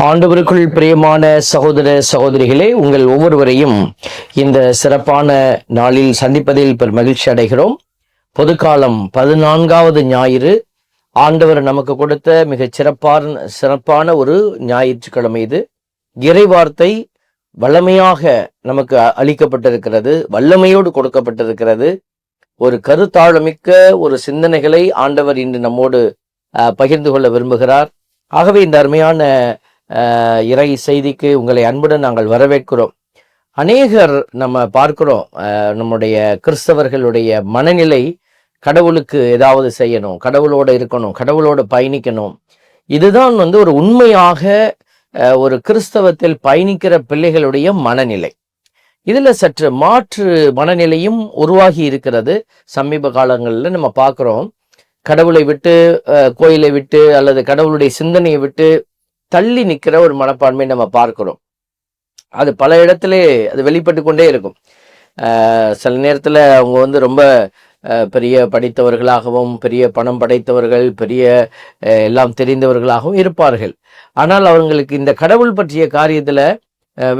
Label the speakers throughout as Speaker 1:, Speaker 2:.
Speaker 1: ஆண்டவருக்குள் பிரியமான சகோதர சகோதரிகளே, உங்கள் ஒவ்வொருவரையும் இந்த சிறப்பான நாளில் சந்திப்பதில் மகிழ்ச்சி அடைகிறோம். பொதுக்காலம் 14வது ஞாயிறு ஆண்டவர் நமக்கு கொடுத்த மிகச் சிறப்பான ஒரு ஞாயிற்றுக்கிழமை இது. இறைவார்த்தை வல்லமையாக நமக்கு அளிக்கப்பட்டிருக்கிறது, வல்லமையோடு கொடுக்கப்பட்டிருக்கிறது. ஒரு கருத்தாழமிக்க ஒரு சிந்தனைகளை ஆண்டவர் இன்று நம்மோடு பகிர்ந்து கொள்ள விரும்புகிறார். ஆகவே இந்த அருமையான இறை செய்திக்கு உங்களை அன்புடன் நாங்கள் வரவேற்கிறோம். அநேகர் நம்ம பார்க்கிறோம், நம்முடைய கிறிஸ்தவர்களுடைய மனநிலை கடவுளுக்கு ஏதாவது செய்யணும், கடவுளோட இருக்கணும், கடவுளோட பயணிக்கணும். இதுதான் ஒரு உண்மையாக ஒரு கிறிஸ்தவத்தில் பயணிக்கிற பிள்ளைகளுடைய மனநிலை. இதுல சற்று மாற்று மனநிலையும் உருவாகி இருக்கிறது. சமீப காலங்களில் நம்ம பார்க்கிறோம், கடவுளை விட்டு, கோயிலை விட்டு அல்லது கடவுளுடைய சிந்தனையை விட்டு தள்ளி நிற்கிற ஒரு மனப்பான்மை நம்ம பார்க்கிறோம். அது பல இடத்திலே அது வெளிப்பட்டு கொண்டே இருக்கும். சில நேரத்தில் அவங்க ரொம்ப பெரிய படித்தவர்களாகவும், பெரிய பணம் படைத்தவர்கள், பெரிய எல்லாம் தெரிந்தவர்களாகவும் இருப்பார்கள். ஆனால் அவங்களுக்கு இந்த கடவுள் பற்றிய காரியத்தில்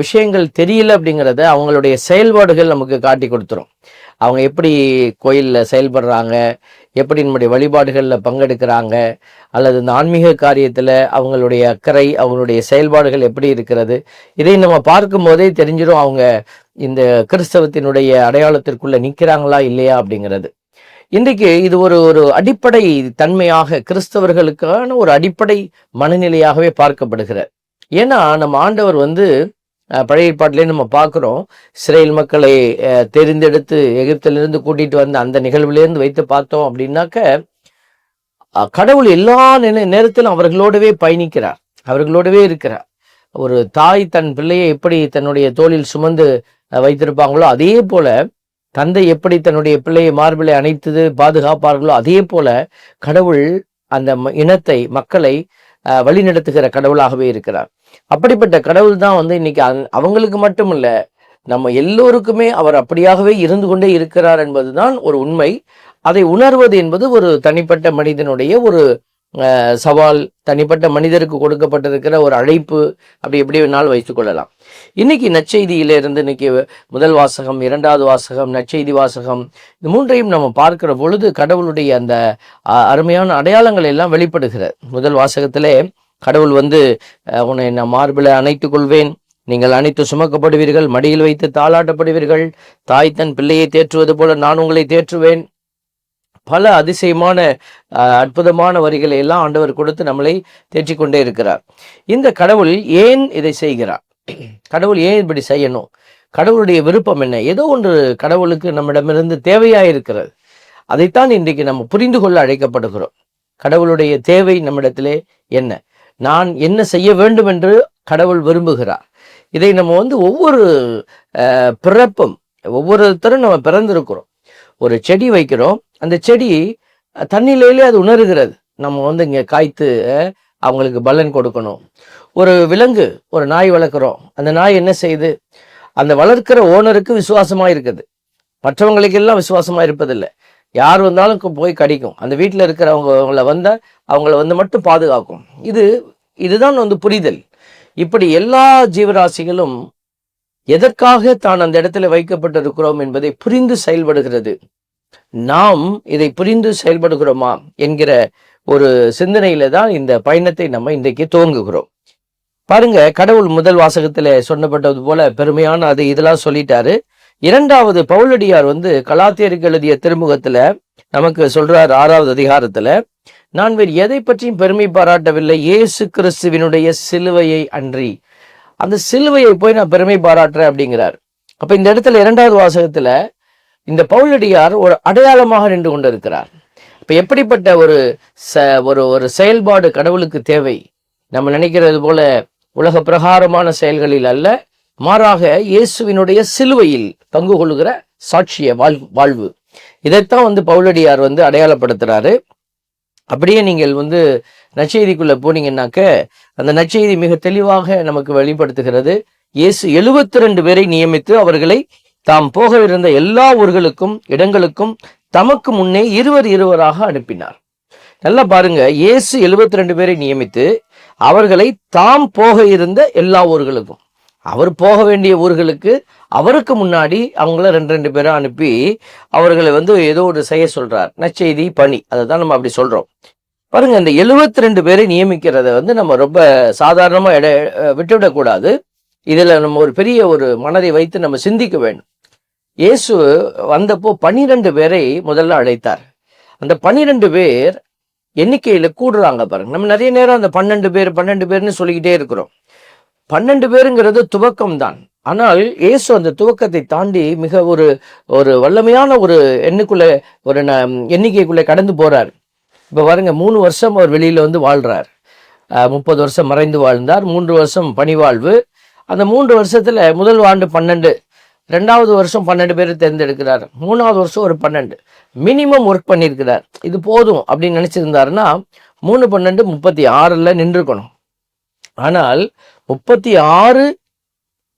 Speaker 1: விஷயங்கள் தெரியல அப்படிங்கிறத அவங்களுடைய செயல்பாடுகள் நமக்கு காட்டி கொடுத்துரும். அவங்க எப்படி கோயிலில் செயல்படுறாங்க, எப்படி நம்முடைய வழிபாடுகளில் பங்கெடுக்கிறாங்க, அல்லது இந்த ஆன்மீக காரியத்தில் அவங்களுடைய அக்கறை, அவங்களுடைய செயல்பாடுகள் எப்படி இருக்கிறது, இதை நம்ம பார்க்கும் போதே தெரிஞ்சிடும் அவங்க இந்த கிறிஸ்தவத்தினுடைய அடையாளத்திற்குள்ள நிற்கிறாங்களா இல்லையா அப்படிங்கிறது. இன்றைக்கு இது ஒரு அடிப்படை தன்மையாக கிறிஸ்தவர்களுக்கான ஒரு அடிப்படை மனநிலையாகவே பார்க்கப்படுகிறது. ஏன்னா நம்ம ஆண்டவர் பழைய ஏற்பாட்டிலே நம்ம பார்க்கிறோம், இஸ்ரேல் மக்களை தெரிந்தெடுத்து எகிப்திலிருந்து கூட்டிட்டு வந்த அந்த நிகழ்விலேருந்து வைத்து பார்த்தோம் அப்படின்னாக்க, கடவுள் எல்லா நேரத்திலும் அவர்களோடவே பயணிக்கிறார், அவர்களோடவே இருக்கிறார். ஒரு தாய் தன் பிள்ளையை எப்படி தன்னுடைய தோளில் சுமந்து வைத்திருப்பாங்களோ, அதே போல தந்தை எப்படி தன்னுடைய பிள்ளையை மார்பிலை அணைத்து பாதுகாப்பார்களோ, அதே போல கடவுள் அந்த இனத்தை, மக்களை வழிநடத்துகிற கடவுளாகவே இருக்கிறார். அப்படிப்பட்ட கடவுள் தான் இன்னைக்கு அவங்களுக்கு மட்டும் இல்ல, நம்ம எல்லோருக்குமே அவர் அப்படியாகவே இருந்து கொண்டே இருக்கிறார் என்பதுதான் ஒரு உண்மை. அதை உணர்வது என்பது ஒரு தனிப்பட்ட மனிதனுடைய ஒரு சவால், தனிப்பட்ட மனிதருக்கு கொடுக்கப்பட்டிருக்கிற ஒரு அழைப்பு. அப்படி எப்படி வேணாலும் வைத்துக் கொள்ளலாம். இன்னைக்கு நற்செய்தியிலிருந்து இன்னைக்கு முதல் வாசகம், இரண்டாவது வாசகம், நற்செய்தி வாசகம், இந்த மூன்றையும் நம்ம பார்க்கிற பொழுது கடவுளுடைய அந்த அருமையான அடையாளங்கள் எல்லாம் வெளிப்படுகிறது. முதல் வாசகத்திலே கடவுள் உன்னை நான் மார்பில அணைத்துக் கொள்வேன், நீங்கள் அனைத்து சுமக்கப்படுவீர்கள், மடியில் வைத்து தாளாட்டப்படுவீர்கள், தாய் தன் பிள்ளையை தேற்றுவது போல நான் உங்களை தேற்றுவேன். பல அதிசயமான அற்புதமான வரிகளை எல்லாம் ஆண்டவர் கொடுத்து நம்மளை தேற்றிக்கொண்டே இருக்கிறார். இந்த கடவுள் ஏன் இதை செய்கிறார்? கடவுள் ஏன் இப்படி செய்யணும்? கடவுளுடைய விருப்பம் என்ன? ஏதோ ஒன்று கடவுளுக்கு நம்மிடமிருந்து தேவையாயிருக்கிறது. அதைத்தான் இன்றைக்கு நம்ம புரிந்து கொள்ள அழைக்கப்படுகிறோம். கடவுளுடைய தேவை நம்மிடத்திலே என்ன? நான் என்ன செய்ய வேண்டும் என்று கடவுள் விரும்புகிறார். இதை நம்ம ஒவ்வொரு பிறப்பும், ஒவ்வொருத்தரும் நம்ம பிறந்திருக்கிறோம். ஒரு செடி வைக்கிறோம், அந்த செடி தண்ணியிலே அது உணர்கிறது. நம்ம இங்கே காய்த்து அவங்களுக்கு பலன் கொடுக்கணும். ஒரு விலங்கு, ஒரு நாய் வளர்க்குறோம், அந்த நாய் என்ன செய்யுது? அந்த வளர்க்கிற ஓனருக்கு விசுவாசமா இருக்குது, மற்றவங்களுக்கெல்லாம் விசுவாசமா இருப்பதில்லை. யார் வந்தாலும் போய் கடிக்கும். அந்த வீட்டில் இருக்கிறவங்கள அவங்கள மட்டும் பாதுகாக்கும். இதுதான் புரிதல். இப்படி எல்லா ஜீவராசிகளும் எதற்காக தான் அந்த இடத்துல வைக்கப்பட்டிருக்கிறோம் என்பதை புரிந்து செயல்படுகிறது. நாம் இதை புரிந்து செயல்படுகிறோமா என்கிற ஒரு சிந்தனையில தான் இந்த பயணத்தை நம்ம இன்றைக்கு துவங்குகிறோம். பாருங்க, கடவுள் முதல் வாசகத்துல சொன்னப்பட்டது போல பெருமையான இதெல்லாம் சொல்லிட்டாரு. இரண்டாவது பவுலடியார் கலாத்தியருக்கு எழுதிய திருமுகத்துல நமக்கு சொல்றார், 6வது அதிகாரத்துல, நான் வேறு எதை பற்றியும் பெருமை பாராட்டவில்லை, இயேசு கிறிஸ்துவினுடைய சிலுவையை அன்றி. அந்த சிலுவையை போய் நான் பெருமை பாராட்டுறேன் அப்படிங்கிறார். அப்ப இந்த இடத்துல 2வது வாசகத்துல இந்த பவுலடியார் ஒரு அடையாளமாக நின்று கொண்டிருக்கிறார். இப்ப எப்படிப்பட்ட ஒரு செயல்பாடு கடவுளுக்கு தேவை? நம்ம நினைக்கிறது போல உலக பிரகாரமான செயல்களில் அல்ல, மாறாக இயேசுவினுடைய சிலுவையில் பங்கு கொள்ளுகிற சாட்சிய வாழ்வு. இதைத்தான் பவுலடியார் அடையாளப்படுத்துறாரு. அப்படியே நீங்கள் நற்செய்திக்குள்ள போனீங்கன்னாக்க அந்த நற்செய்தி மிக தெளிவாக நமக்கு வெளிப்படுத்துகிறது. இயேசு 72 பேரை நியமித்து அவர்களை தாம் போகவிருந்த எல்லா ஊர்களுக்கும் இடங்களுக்கும் தமக்கு முன்னே இருவராக அனுப்பினார். நல்லா பாருங்க, இயேசு 72 பேரை நியமித்து அவர்களை தாம் போக இருந்த எல்லா ஊர்களுக்கும், அவர் போக வேண்டிய ஊர்களுக்கு அவருக்கு முன்னாடி அவங்கள ரெண்டு ரெண்டு பேரை அனுப்பி அவர்களை ஏதோ ஒரு செய்ய சொல்றார். நற்செய்தி பணி, அதை தான் நம்ம அப்படி சொல்றோம். பாருங்க, இந்த 72 பேரை நியமிக்கிறத நம்ம ரொம்ப சாதாரணமா விட்டுவிடக்கூடாது. இதுல நம்ம ஒரு பெரிய ஒரு மனதை வைத்து நம்ம சிந்திக்க வேண்டும். இயேசு வந்தப்போ 12 பேரை முதல்ல அழைத்தார். அந்த 12 பேர் எண்ணிக்கையில கூடுறாங்க பாருங்க. நம்ம நிறைய நேரம் அந்த 12 பேர்னு சொல்லிக்கிட்டே இருக்கிறோம். 12 பேருங்கிறது துவக்கம் தான். ஆனால் இயேசு அந்த துவக்கத்தை தாண்டி மிக ஒரு ஒரு வல்லமையான ஒரு எண்ணிக்கைக்குள்ளே கடந்து போறார். இப்ப பாருங்க, 3 வருஷம் அவர் வெளியில வாழ்றார். 30 வருஷம் மறைந்து வாழ்ந்தார். 3 வருஷம் பணிவாழ்வு. அந்த 3 வருஷத்துல முதல் ஆண்டு 12, 2வது வருஷம் 12 பேரை தேர்ந்தெடுக்கிறார். 3வது வருஷம் ஒரு 12 மினிமம் ஒர்க் பண்ணியிருக்கிறார். இது போதும் அப்படின்னு நினைச்சிருந்தாருன்னா 3 12 36ல நின்றுக்கணும். ஆனால் 36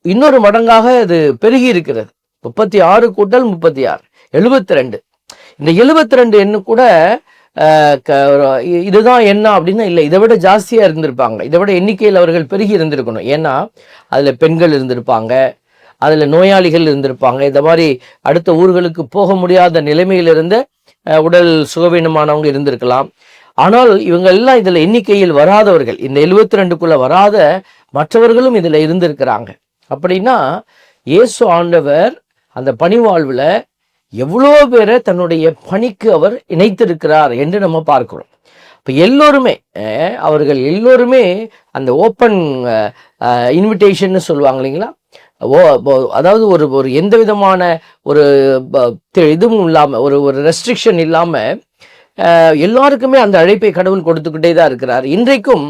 Speaker 1: இன்னொரு மடங்காக அது பெருகி இருக்கிறது. 36 கூட்டல் 36 72. இந்த 72 எண்ணு கூட இதுதான் என்ன அப்படின்னா இல்லை, இதை விட ஜாஸ்தியா இருந்திருப்பாங்க. இதை விட எண்ணிக்கையில் அவர்கள் பெருகி இருந்திருக்கணும். ஏன்னா அதுல பெண்கள் இருந்திருப்பாங்க, அதுல நோயாளிகள் இருந்திருப்பாங்க, இந்த மாதிரி அடுத்த ஊர்களுக்கு போக முடியாத நிலைமையில் இருந்த உடல் சுகவீனமானவங்க இருந்திருக்கலாம். ஆனால் இவங்க எல்லாம் இதுல எண்ணிக்கையில் வராதவர்கள். இந்த 72க்குள்ள வராத மற்றவர்களும் இதுல இருந்திருக்கிறாங்க. அப்படின்னா இயேசு ஆண்டவர் அந்த பணிவாழ்வுல எவ்வளோ பேரை தன்னுடைய பணிக்கு அவர் இணைத்திருக்கிறார் என்று நம்ம பார்க்கிறோம். இப்போ எல்லோருமே அவர்கள் எல்லோருமே அந்த ஓப்பன் இன்விடேஷன் சொல்லுவாங்க இல்லைங்களா, அதாவது ஒரு எந்த விதமான ஒரு இதுவும் இல்லாம, ஒரு ரெஸ்ட்ரிக்ஷன் இல்லாம எல்லாருக்குமே அந்த அழைப்பை கடவுள் கொடுத்துக்கிட்டே தான் இருக்கிறார். இன்றைக்கும்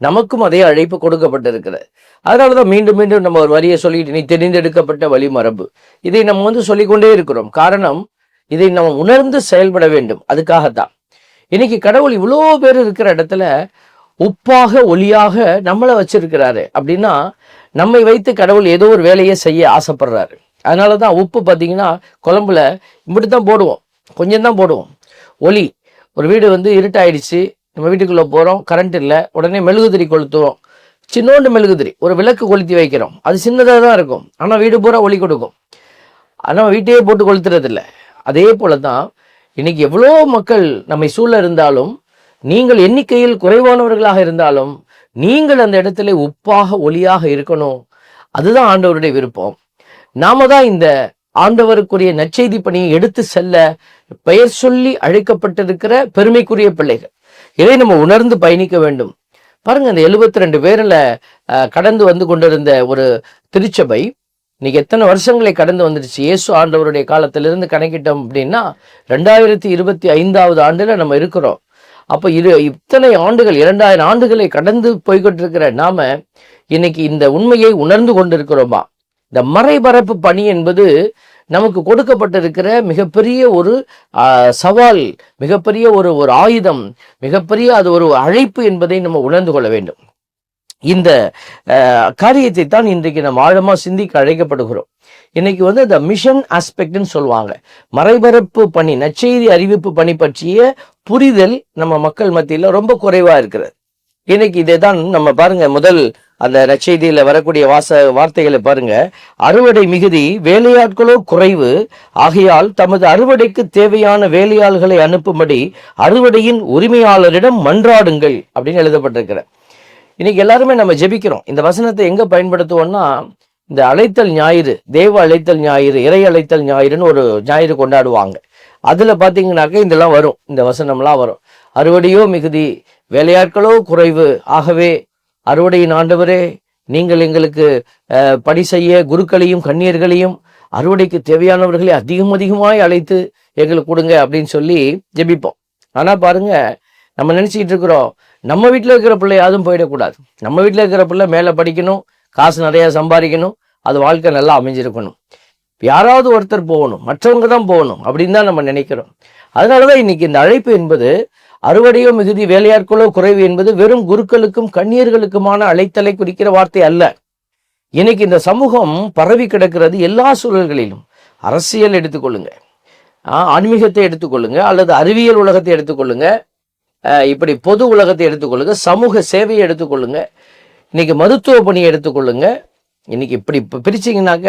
Speaker 1: நமக்கும் அதே அழைப்பு கொடுக்கப்பட்டிருக்கிறது. அதனாலதான் மீண்டும் மீண்டும் நம்ம ஒரு வரியை சொல்லிட்டு, நீ தெரிந்தெடுக்கப்பட்ட வழிமரபு, இதை நம்ம சொல்லிக்கொண்டே இருக்கிறோம். காரணம், இதை நம்ம உணர்ந்து செயல்பட வேண்டும். அதுக்காகத்தான் இன்னைக்கு கடவுள் இவ்வளோ பேர் இருக்கிற இடத்துல உப்பாக ஒளியாக நம்மளை வச்சிருக்கிறாரு. அப்படின்னா நம்மை வைத்து கடவுள் ஏதோ ஒரு வேலையை செய்ய ஆசைப்படுறாரு. அதனாலதான் உப்பு பார்த்தீங்கன்னா குழம்புல இப்படித்தான் போடுவோம், கொஞ்சம் தான் போடுவோம். ஒளி, ஒரு வீடு இருட்டாயிடுச்சு, நம்ம வீட்டுக்குள்ள போறோம், கரண்ட் இல்லை, உடனே மெழுகுதிரி கொளுத்துவோம். சின்னோண்டு மெழுகுதிரி, ஒரு விளக்கு கொளுத்தி வைக்கிறோம். அது சின்னதாக தான் இருக்கும், ஆனால் வீடு பூரா ஒளி கொடுக்கும். ஆனால் வீட்டையே போட்டு கொளுத்துறது இல்லை. அதே போலதான் இன்னைக்கு எவ்வளோ மக்கள் நம்மை சூழ இருந்தாலும், நீங்கள் எண்ணிக்கையில் குறைவானவர்களாக இருந்தாலும், நீங்கள் அந்த இடத்துல உப்பாக ஒளியாக இருக்கணும். அதுதான் ஆண்டவருடைய விருப்பம். நாம தான் இந்த ஆண்டவருக்குரிய நற்செய்தி பணியை எடுத்து செல்ல பெயர் சொல்லி அழைக்கப்பட்டிருக்கிற பெருமைக்குரிய பிள்ளைகள். இதை நம்ம உணர்ந்து பயணிக்க வேண்டும். பாருங்க, அந்த 72 பேர்ல கடந்து கொண்டிருந்த ஒரு திருச்சபை இன்னைக்கு எத்தனை வருஷங்களை கடந்து வந்துடுச்சு. இயேசு ஆண்டவருடைய காலத்திலிருந்து கணக்கிட்டோம் அப்படின்னா 2025வது ஆண்டுல நம்ம இருக்கிறோம். அப்ப இத்தனை ஆண்டுகள், 2000 ஆண்டுகளை கடந்து போய்கிட்டு இருக்கிற நாம இன்னைக்கு இந்த உண்மையை உணர்ந்து கொண்டிருக்கிறோமா? இந்த மறைபரப்பு பணி என்பது நமக்கு கொடுக்கப்பட்டிருக்கிற மிகப்பெரிய ஒரு சவால், மிகப்பெரிய ஒரு ஆயுதம், மிகப்பெரிய அது ஒரு அழைப்பு என்பதை நம்ம உணர்ந்து கொள்ள வேண்டும். இந்த காரியத்தை தான் இன்றைக்கு நம்ம ஆழமா சிந்திக்க அழைக்கப்படுகிறோம். இன்னைக்கு இந்த மிஷன் ஆஸ்பெக்ட்னு சொல்லுவாங்க, மறைபரப்பு பணி, நற்செய்தி அறிவிப்பு பணி பற்றிய புரிதல் நம்ம மக்கள் மத்தியில ரொம்ப குறைவா இருக்கிறது. இன்னைக்கு இதை தான் நம்ம பாருங்க, முதல் அந்த நற்செய்தியில வரக்கூடிய வார்த்தைகளை பாருங்க. அறுவடை மிகுதி, வேலையாட்களோ குறைவு, ஆகையால் தமது அறுவடைக்கு தேவையான வேலையாள்களை அனுப்பும்படி அறுவடையின் உரிமையாளரிடம் மன்றாடுங்கள் அப்படின்னு எழுதப்பட்டிருக்கிற. இன்னைக்கு எல்லாருமே நம்ம ஜெபிக்கிறோம். இந்த வசனத்தை எங்க பயன்படுத்துவோம்னா, இந்த அழைத்தல் ஞாயிறு, தேவ அழைத்தல் ஞாயிறு, இறை அழைத்தல் ஞாயிறுன்னு ஒரு ஞாயிறு கொண்டாடுவாங்க. அதுல பாத்தீங்கன்னாக்க இதெல்லாம் வரும், இந்த வசனம்லாம் வரும். அறுவடையோ மிகுதி, வேலையாட்களோ குறைவு, ஆகவே அறுவடையின் ஆண்டவரே, நீங்கள் எங்களுக்கு பணி செய்ய குருக்களையும் கன்னியர்களையும் அறுவடைக்கு தேவையானவர்களை அதிகமாய் அழைத்து எங்களுக்கு கொடுங்க அப்படின்னு சொல்லி ஜெபிப்போம். ஆனா பாருங்க, நம்ம நினைச்சிட்டு இருக்கிறோம் நம்ம வீட்டுல இருக்கிற பிள்ளை யாரும் போயிடக்கூடாது, நம்ம வீட்டுல இருக்கிற பிள்ளை மேல படிக்கணும், காசு நிறைய சம்பாதிக்கணும், அது வாழ்க்கை நல்லா அமைஞ்சிருக்கணும், யாராவது ஒருத்தர் போகணும், மற்றவங்க தான் போகணும் அப்படின்னு தான் நம்ம நினைக்கிறோம். அதனாலதான் இன்னைக்கு இந்த அழைப்பு என்பது அறுவடையோ மிகுதி, வேலையாட்களோ குறைவு என்பது வெறும் குருக்களுக்கும் கன்னியர்களுக்குமான அழைத்தலை குறிக்கிற வார்த்தை அல்ல. இன்னைக்கு இந்த சமூகம் பரவி கிடக்கிறது எல்லா சூழல்களிலும். அரசியல் எடுத்துக்கொள்ளுங்க, ஆன்மீகத்தை எடுத்துக்கொள்ளுங்க, அல்லது அறிவியல் உலகத்தை எடுத்துக்கொள்ளுங்க, இப்படி பொது உலகத்தை எடுத்துக்கொள்ளுங்க, சமூக சேவையை எடுத்துக்கொள்ளுங்க, இன்னைக்கு மருத்துவ பணியை எடுத்துக்கொள்ளுங்க. இன்னைக்கு இப்படி பிரிச்சிங்கனாக்க,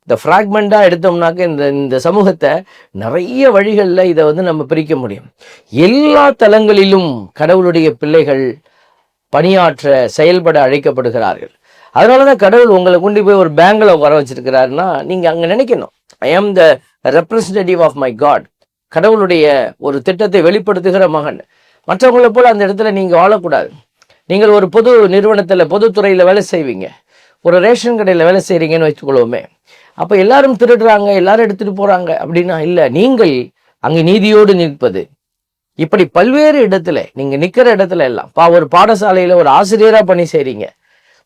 Speaker 1: இந்த ஃப்ராக்மெண்ட்டாக எடுத்தோம்னாக்க இந்த சமூகத்தை நிறைய வழிகளில் இதை வந்து நம்ம பிரிக்க முடியும். எல்லா தளங்களிலும் கடவுளுடைய பிள்ளைகள் பணியாற்ற செயல்பட அழைக்கப்படுகிறார்கள். அதனால தான் கடவுள் உங்களை கொண்டு போய் ஒரு பேங்கில் வர வச்சிருக்கிறாருன்னா, நீங்கள் அங்கே நினைக்கணும், ஐ ஆம் த ரெப்ரஸன்டேட்டிவ் ஆஃப் மை காட். கடவுளுடைய ஒரு திட்டத்தை வெளிப்படுத்துகிற மகன். மற்றவங்களை போல அந்த இடத்துல நீங்கள் வாழக்கூடாது. நீங்கள் ஒரு பொது நிறுவனத்தில் பொதுத்துறையில் வேலை செய்வீங்க, ஒரு ரேஷன் கடையில் வேலை செய்கிறீங்கன்னு வச்சுக்கொள்வோமே. அப்போ எல்லாரும் திருடுறாங்க, எல்லாரும் எடுத்துகிட்டு போகிறாங்க அப்படின்னா இல்லை, நீங்கள் அங்கே நீதியோடு நிற்பது. இப்படி பல்வேறு இடத்துல நீங்கள் நிற்கிற இடத்துல எல்லாம் ஒரு பாடசாலையில் ஒரு ஆசிரியராக பணி செய்கிறீங்க,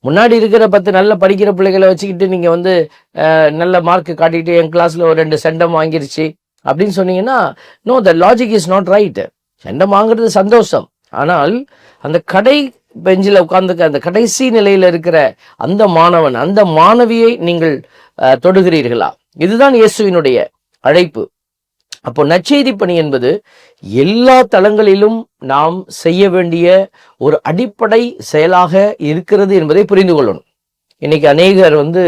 Speaker 1: முன்னாடி இருக்கிற 10 நல்ல படிக்கிற பிள்ளைகளை வச்சுக்கிட்டு நீங்கள் வந்து நல்ல மார்க் காட்டிட்டு என் கிளாஸில் ஒரு 2 செண்டம் வாங்கிருச்சு அப்படின்னு சொன்னீங்கன்னா, no, the logic is not right. Centum வாங்குறது சந்தோஷம், ஆனால் அந்த கடை பெஞ்சில் உட்கார்ந்துக்க அந்த கடைசி நிலையில் இருக்கிற அந்த மாணவன், அந்த மாணவியை நீங்கள் தொடுகிறீர்களா? இதுதான் இயேசுவினுடைய அழைப்பு. அப்போ நற்செய்தி பணி என்பது எல்லா தளங்களிலும் நாம் செய்ய வேண்டிய ஒரு அடிப்படை செயலாக இருக்கிறது என்பதை புரிந்து கொள்ளணும். இன்னைக்கு அநேகர் வந்து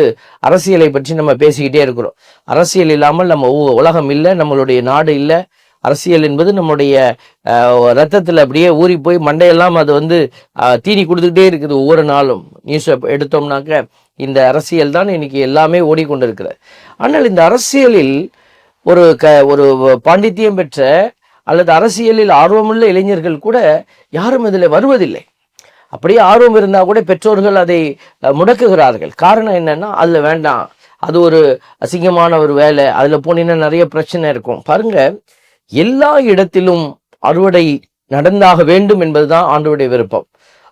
Speaker 1: அரசியலை பற்றி நம்ம பேசிக்கிட்டே இருக்கிறோம். அரசியல் இல்லாமல் நம்ம உலகம் இல்லை, நம்மளுடைய நாடு இல்லை. அரசியல் என்பது நம்முடைய ரத்தத்தில் அப்படியே ஊறி போய் மண்டையெல்லாம் அது வந்து தீனி கொடுத்துக்கிட்டே இருக்குது. ஒவ்வொரு நாளும் நியூஸ் எடுத்தோம்னாக்க இந்த அரசியல் தான் இன்னைக்கு எல்லாமே ஓடிக்கொண்டிருக்கிறது. ஆனால் இந்த அரசியலில் ஒரு பாண்டித்தியம் பெற்ற அல்லது அரசியலில் ஆர்வமுள்ள இளைஞர்கள் கூட யாரும் இதில் வருவதில்லை. அப்படியே ஆர்வம் இருந்தால் கூட பெற்றோர்கள் அதை முடக்குகிறார்கள். காரணம் என்னன்னா, அதில் வேண்டாம், அது ஒரு அசிங்கமான ஒரு வேலை, அதில் போனீங்கன்னா நிறைய பிரச்சனை இருக்கும். பாருங்க, எல்லா இடத்திலும் அறுவடை நடந்தாக வேண்டும் என்பதுதான் ஆண்டவருடைய விருப்பம்.